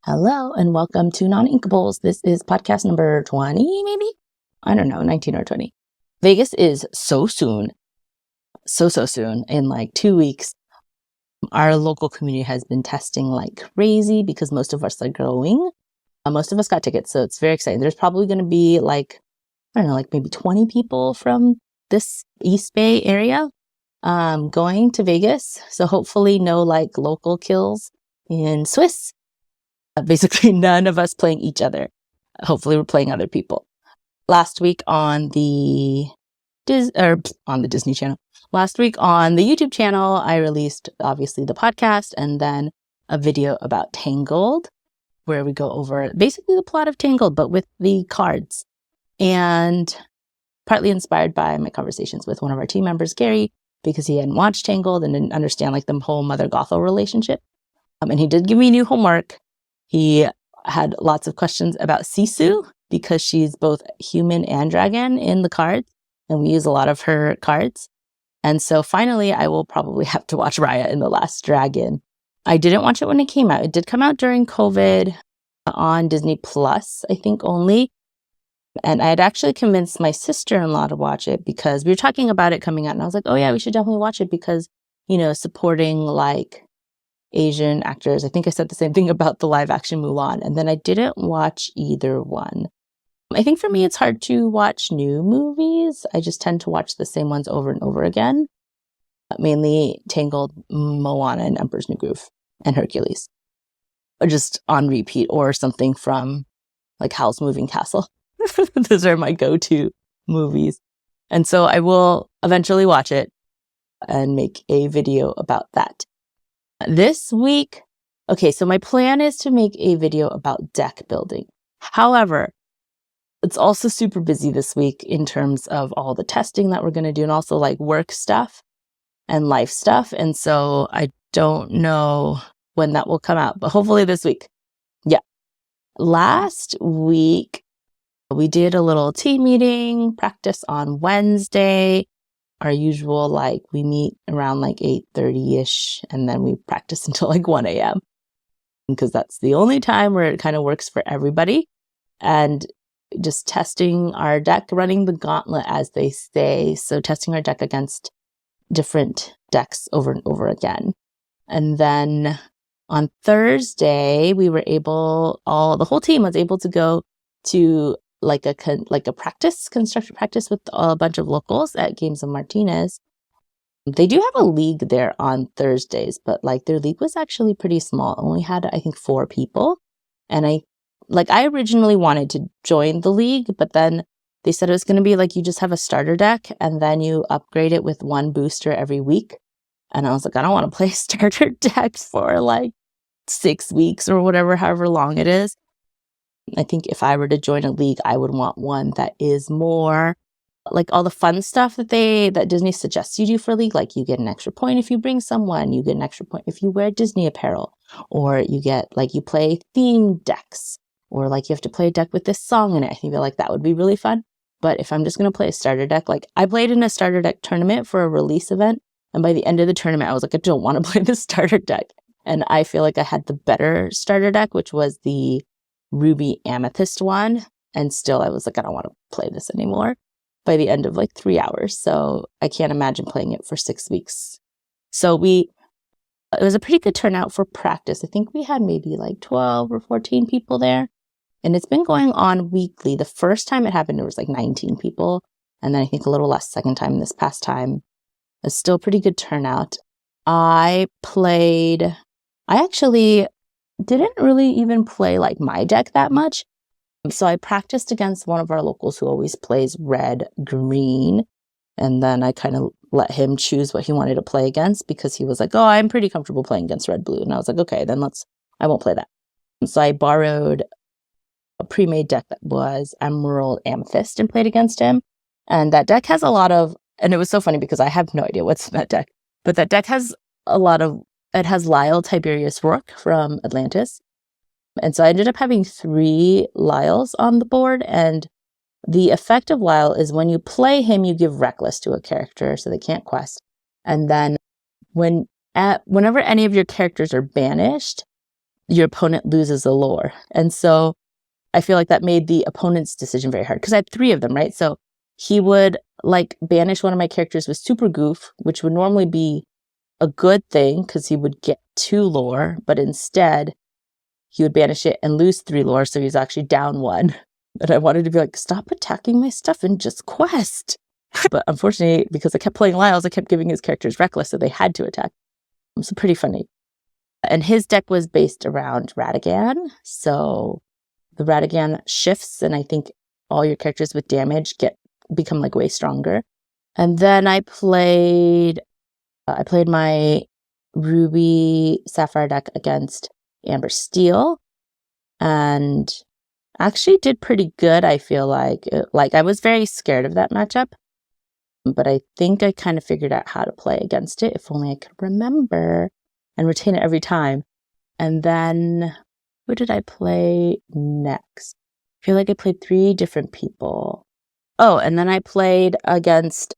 Hello and welcome to Non-Inkables. This is podcast number 20, maybe? I don't know, 19 or 20. Vegas is so soon, so soon, in like 2 weeks. Our local community has been testing like crazy because most of us are going. Most of us got tickets, so it's very exciting. There's probably going to be like, I don't know, like maybe 20 people from this East Bay area going to Vegas. So hopefully no like local kills in Swiss. Basically none of us playing each other. Hopefully we're playing other people. Last week on the Disney Channel. Last week on the YouTube channel, I released obviously the podcast and then a video about Tangled, where we go over basically the plot of Tangled, but with the cards. And partly inspired by my conversations with one of our team members, Gary, because he hadn't watched Tangled and didn't understand like the whole Mother Gothel relationship. And he did give me new homework. He had lots of questions about Sisu because she's both human and dragon in the cards, and we use a lot of her cards. And so finally, I will probably have to watch Raya and the Last Dragon. I didn't watch it when it came out. It did come out during COVID on Disney Plus, I think only. And I had actually convinced my sister-in-law to watch it because we were talking about it coming out, and I was like, oh yeah, we should definitely watch it because, you know, supporting like Asian actors. I think I said the same thing about the live action Mulan, and then I didn't watch either one. I think for me, it's hard to watch new movies. I just tend to watch the same ones over and over again. Mainly Tangled, Moana, and Emperor's New Groove, and Hercules. Or just on repeat, or something from like Howl's Moving Castle. Those are my go-to movies. And so I will eventually watch it and make a video about that. This week, okay, so my plan is to make a video about deck building. However, it's also super busy this week in terms of all the testing that we're going to do and also like work stuff and life stuff. And so I don't know when that will come out, but hopefully this week. Yeah. Last week, we did a little team meeting practice on Wednesday. Our usual, like, we meet around like 8:30-ish, and then we practice until like 1 a.m. because that's the only time where it kind of works for everybody. And just testing our deck, running the gauntlet, as they say. So testing our deck against different decks over and over again. And then on Thursday, we were able, the whole team was able to go to like a construction practice with a bunch of locals at Games of Martinez. They do have a league there on Thursdays, but like their league was actually pretty small. It only had, I think, 4 people. And I originally wanted to join the league, but then they said it was going to be like you just have a starter deck and then you upgrade it with 1 booster every week. And I was like, I don't want to play starter decks for like 6 weeks or whatever, however long it is. I think if I were to join a league, I would want one that is more like all the fun stuff that Disney suggests you do for a league. Like you get an extra point if you bring someone, you get an extra point if you wear Disney apparel, or you get like you play themed decks, or like you have to play a deck with this song in it. I think like that would be really fun. But if I'm just going to play a starter deck, like I played in a starter deck tournament for a release event, and by the end of the tournament, I was like, I don't want to play the starter deck. And I feel like I had the better starter deck, which was the Ruby Amethyst one, and still I was like, I don't want to play this anymore by the end of like 3 hours. So I can't imagine playing it for 6 weeks. So it was a pretty good turnout for practice. I think we had maybe like 12 or 14 people there, and it's been going on weekly. The first time it happened, there was like 19 people, and then I think a little less second time. This past time, it's still pretty good turnout. I actually didn't really even play like my deck that much. So I practiced against one of our locals who always plays red, green. And then I kind of let him choose what he wanted to play against because he was like, oh, I'm pretty comfortable playing against red, blue. And I was like, okay, then I won't play that. And so I borrowed a pre-made deck that was Emerald Amethyst and played against him. And that deck has a lot of, and it was so funny because I have no idea what's in that deck, but that deck has it has Lyle Tiberius Rook from Atlantis. And so I ended up having 3 Lyles on the board. And the effect of Lyle is when you play him, you give Reckless to a character so they can't quest. And then whenever any of your characters are banished, your opponent loses a lore. And so I feel like that made the opponent's decision very hard because I had 3 of them, right? So he would like banish one of my characters with super goof, which would normally be a good thing because he would get 2 lore, but instead he would banish it and lose 3 lore, so he's actually down 1. And I wanted to be like, stop attacking my stuff and just quest. But unfortunately, because I kept playing Lyles, I kept giving his characters reckless, so they had to attack. It was pretty funny. And his deck was based around Radagon, so the Radagon shifts, and I think all your characters with damage become like way stronger. And then I played my Ruby Sapphire deck against Amber Steel, and actually did pretty good. I feel like I was very scared of that matchup, but I think I kind of figured out how to play against it. If only I could remember and retain it every time. And then who did I play next? I feel like I played 3 different people. Oh, and then I played against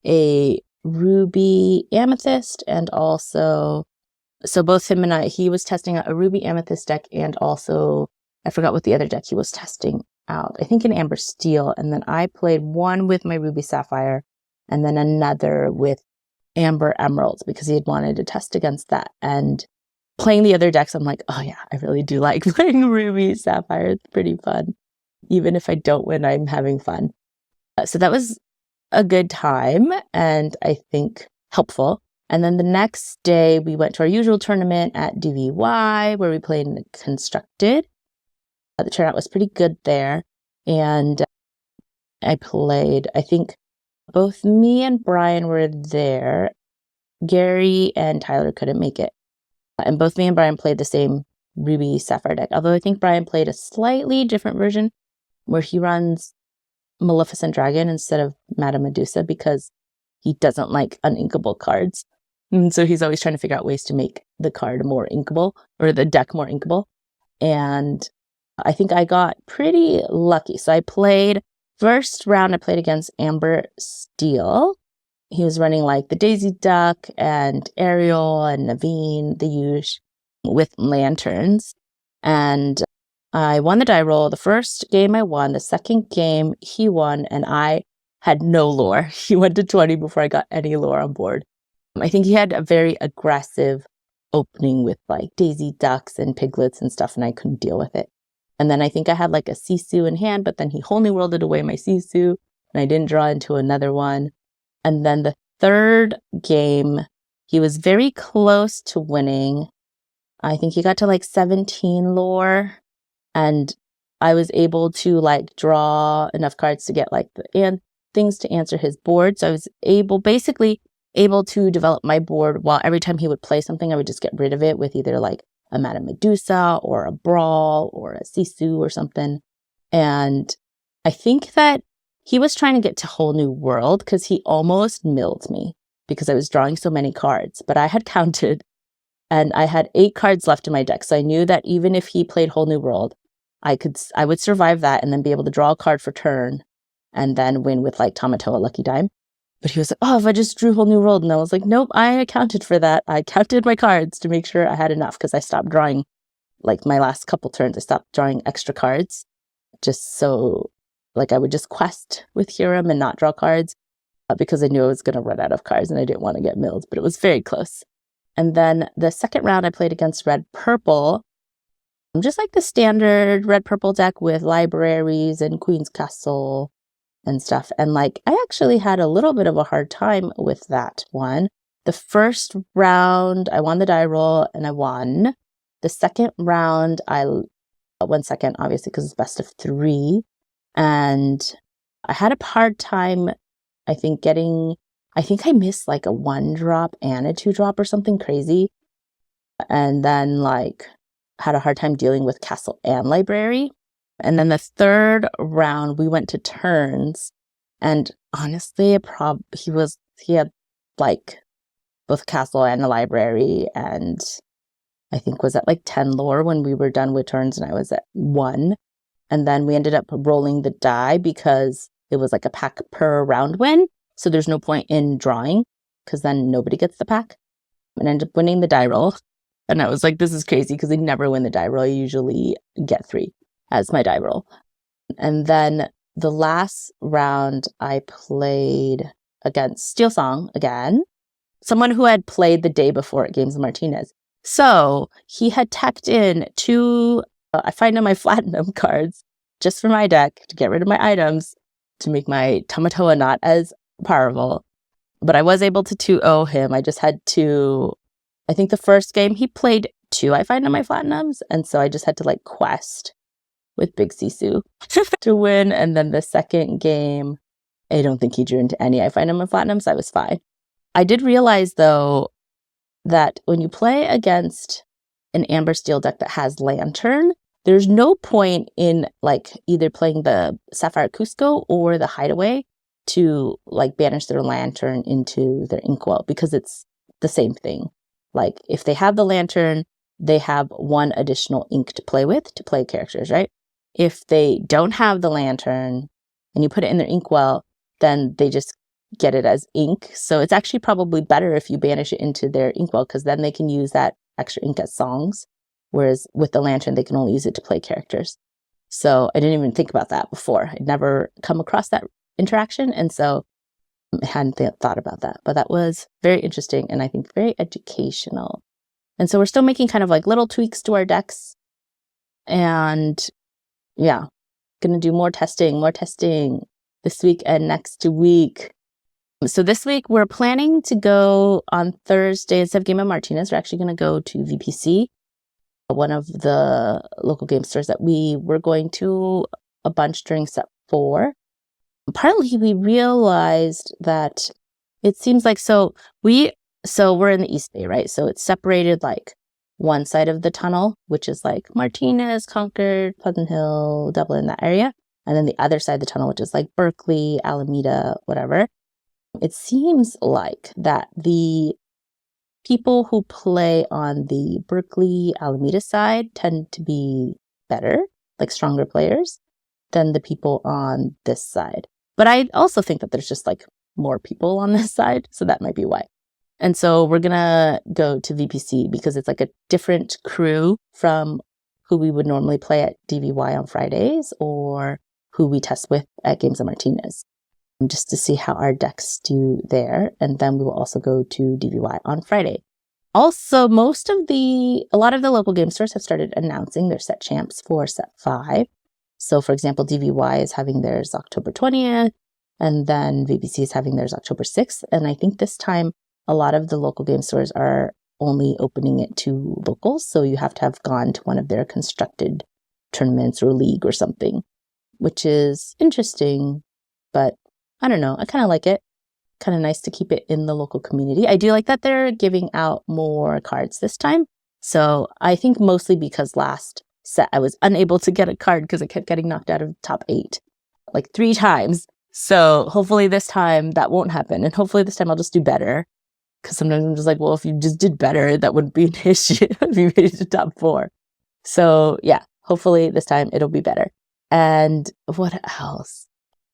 a Ruby Amethyst, and also, so both him and he was testing out a Ruby Amethyst deck, and also, I forgot what the other deck he was testing out. I think an Amber Steel, and then I played one with my Ruby Sapphire, and then another with Amber Emeralds, because he had wanted to test against that. And playing the other decks, I'm like, oh yeah, I really do like playing Ruby Sapphire. It's pretty fun. Even if I don't win, I'm having fun. So that was a good time, and I think helpful. And then the next day, we went to our usual tournament at DVY, where we played in Constructed. The turnout was pretty good there. And I think both me and Brian were there. Gary and Tyler couldn't make it. And both me and Brian played the same Ruby Sapphire deck. Although I think Brian played a slightly different version where he runs Maleficent Dragon instead of Madame Medusa because he doesn't like uninkable cards. And so he's always trying to figure out ways to make the card more inkable, or the deck more inkable. And I think I got pretty lucky. So I played, first round I played against Amber Steel. He was running like the Daisy Duck and Ariel and Naveen, the Yush, with lanterns. And I won the die roll. The first game I won. The second game he won, and I had no lore. He went to 20 before I got any lore on board. I think he had a very aggressive opening with like Daisy Ducks and Piglets and stuff, and I couldn't deal with it. And then I think I had like a Sisu in hand, but then he whole new worlded away my Sisu, and I didn't draw into another one. And then the third game, he was very close to winning. I think he got to like 17 lore, and I was able to like draw enough cards to get like things to answer his board. So I was basically able to develop my board, while every time he would play something, I would just get rid of it with either like a Madame Medusa or a Brawl or a Sisu or something. And I think that he was trying to get to Whole New World because he almost milled me because I was drawing so many cards. But I had counted and I had 8 cards left in my deck. So I knew that even if he played Whole New World, I would survive that and then be able to draw a card for turn and then win with like Tamatoa Lucky Dime. But he was like, oh, if I just drew Whole New World. And I was like, nope, I accounted for that. I counted my cards to make sure I had enough because I stopped drawing, like my last couple turns, I stopped drawing extra cards just so like I would just quest with Huram and not draw cards because I knew I was going to run out of cards and I didn't want to get milled, but it was very close. And then the second round I played against Red Purple, just like the standard Red Purple deck with libraries and Queen's Castle and stuff. And like, I actually had a little bit of a hard time with that one. The first round, I won the die roll and I won. The second round, I won second, obviously, because it's best of 3. And I had a hard time, I think I missed like a 1-drop and a 2-drop or something crazy. And then like had a hard time dealing with Castle and Library. And then the third round, we went to turns. And honestly, he had like both Castle and the Library. And I think was at like 10 lore when we were done with turns and I was at 1. And then we ended up rolling the die because it was like a pack per round win. So there's no point in drawing because then nobody gets the pack. And ended up winning the die roll. And I was like, this is crazy because I never win the die roll. I usually get 3 as my die roll. And then the last round I played against Steel Song again, someone who had played the day before at Games of Martinez. So he had tacked in 2, I find on my Platinum cards just for my deck to get rid of my items to make my Tamatoa not as powerful. But I was able to 2-0 him. I just had to, I think the first game he played 2 I find on my Platinums. And so I just had to like quest with Big Sisu to win. And then the second game, I don't think he drew into any I find on my Platinums. I was fine. I did realize though that when you play against an Amber Steel deck that has Lantern, there's no point in like either playing the Sapphire Cusco or the Hideaway to like banish their Lantern into their Inkwell because it's the same thing. Like if they have the Lantern, they have 1 additional ink to play with to play characters, right? If they don't have the Lantern and you put it in their Inkwell, then they just get it as ink. So it's actually probably better if you banish it into their Inkwell because then they can use that extra ink as songs. Whereas with the Lantern, they can only use it to play characters. So I didn't even think about that before. I'd never come across that interaction. And so I hadn't thought about that. But that was very interesting and I think very educational. And so we're still making kind of like little tweaks to our decks. And yeah, going to do more testing this week and next week. So this week we're planning to go on Thursday instead of Game of Martinez. We're actually going to go to VPC, one of the local game stores that we were going to a bunch during set 4. Partly we realized that it seems like so we're in the East Bay, right? So it's separated like one side of the tunnel, which is like Martinez, Concord, Pleasant Hill, Dublin, that area. And then the other side of the tunnel, which is like Berkeley, Alameda, whatever. It seems like that the people who play on the Berkeley, Alameda side tend to be better, like stronger players, than the people on this side. But I also think that there's just like more people on this side, so that might be why. And so we're going to go to VPC because it's like a different crew from who we would normally play at DVY on Fridays or who we test with at Games of Martinez, just to see how our decks do there. And then we will also go to DVY on Friday. Also, a lot of the local game stores have started announcing their set champs for set 5. So for example, DVY is having theirs October 20th, and then VPC is having theirs October 6th. And I think this time, a lot of the local game stores are only opening it to locals. So you have to have gone to one of their constructed tournaments or league or something, which is interesting, but I don't know. I kind of like it. Kind of nice to keep it in the local community. I do like that they're giving out more cards this time. So I think mostly because last set I was unable to get a card because I kept getting knocked out of the top 8 like 3 times. So hopefully this time that won't happen. And hopefully this time I'll just do better. Because sometimes I'm just like, well, if you just did better, that wouldn't be an issue if you made it to top 4. So yeah, hopefully this time it'll be better. And what else?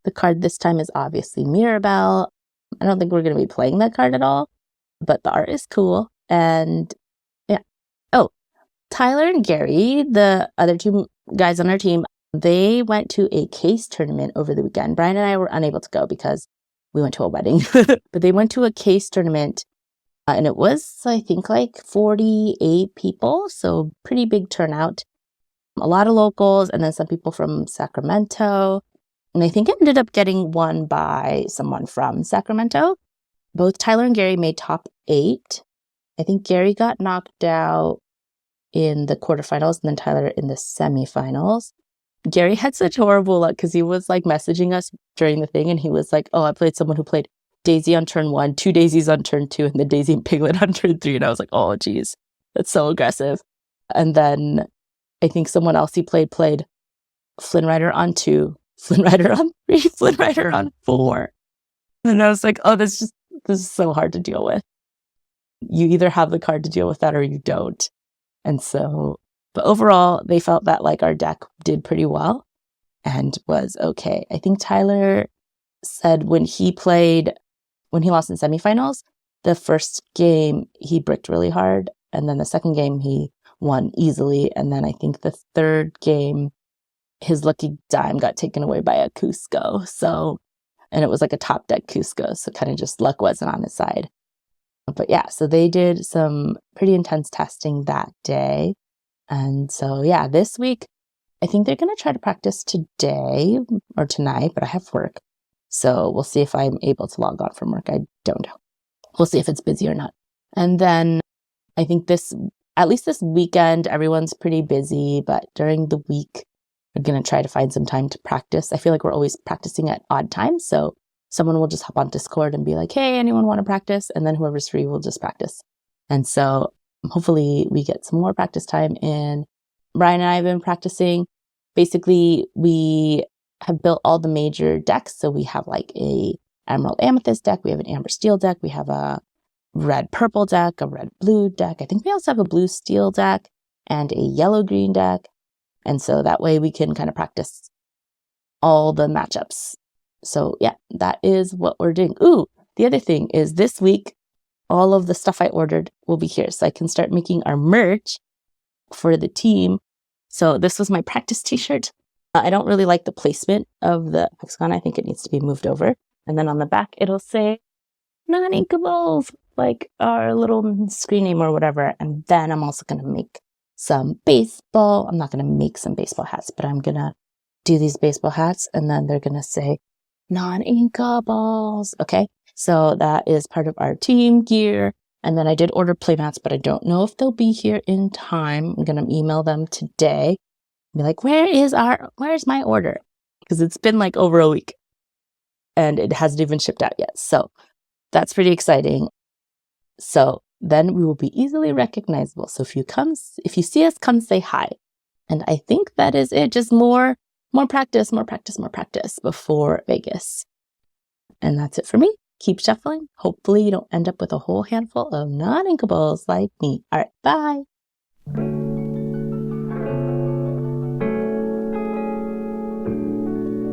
The card this time is obviously Mirabelle. I don't think we're going to be playing that card at all, but the art is cool. And yeah. Oh, Tyler and Gary, the other 2 guys on our team, they went to a case tournament over the weekend. Brian and I were unable to go because we went to a wedding, but they went to a case tournament and it was, I think, like 48 people. So pretty big turnout. A lot of locals and then some people from Sacramento. And I think it ended up getting won by someone from Sacramento. Both Tyler and Gary made top 8. I think Gary got knocked out in the quarterfinals and then Tyler in the semifinals. Gary had such horrible luck because he was like messaging us during the thing and he was like, oh, I played someone who played Daisy on turn 1, 2 daisies on turn 2, and then Daisy and Piglet on turn 3. And I was like, oh, geez, that's so aggressive. And then I think someone else he played Flynn Rider on 2, Flynn Rider on 3, Flynn Rider on 4. And I was like, oh, this is so hard to deal with. You either have the card to deal with that or you don't. And so, but overall, they felt that like our deck did pretty well and was okay. I think Tyler said when he lost in semifinals, the first game he bricked really hard And then the second game, he won easily. And then I think the third game, his lucky dime got taken away by a Cusco. So, and it was like a top deck Cusco. So kind of just luck wasn't on his side. But yeah, so they did some pretty intense testing that day. And so, yeah, this week, I think they're going to try to practice today or tonight, but I have work. So we'll see if I'm able to log on from work. I don't know. We'll see if it's busy or not. And then I think at least this weekend, everyone's pretty busy, but during the week, we're going to try to find some time to practice. I feel like we're always practicing at odd times. So someone will just hop on Discord and be like, hey, anyone want to practice? And then whoever's free will just practice. And so hopefully we get some more practice time in. Brian and I have been practicing. Basically, we have built all the major decks. So we have like a Emerald Amethyst deck. We have an Amber Steel deck. We have a red purple deck, a red blue deck. I think we also have a blue steel deck and a yellow green deck. And so that way we can kind of practice all the matchups. So yeah, that is what we're doing. Ooh, the other thing is this week, all of the stuff I ordered will be here. So I can start making our merch for the team. So this was my practice t-shirt. I don't really like the placement of the hexagon. I think it needs to be moved over. And then on the back, it'll say non-inkables, like our little screen name or whatever. And then I'm also going to make some baseball. I'm not going to make some baseball hats, but I'm going to do these baseball hats. And then they're going to say non-inkables. Okay. So that is part of our team gear. And then I did order playmats, but I don't know if they'll be here in time. I'm going to email them today. Be like, where's my order? Because it's been like over a week and it hasn't even shipped out yet. So that's pretty exciting. So then we will be easily recognizable. So if you see us, come say hi. And I think that is it. Just more practice before Vegas. And that's it for me. Keep shuffling. Hopefully you don't end up with a whole handful of non-inkables like me. All right, bye.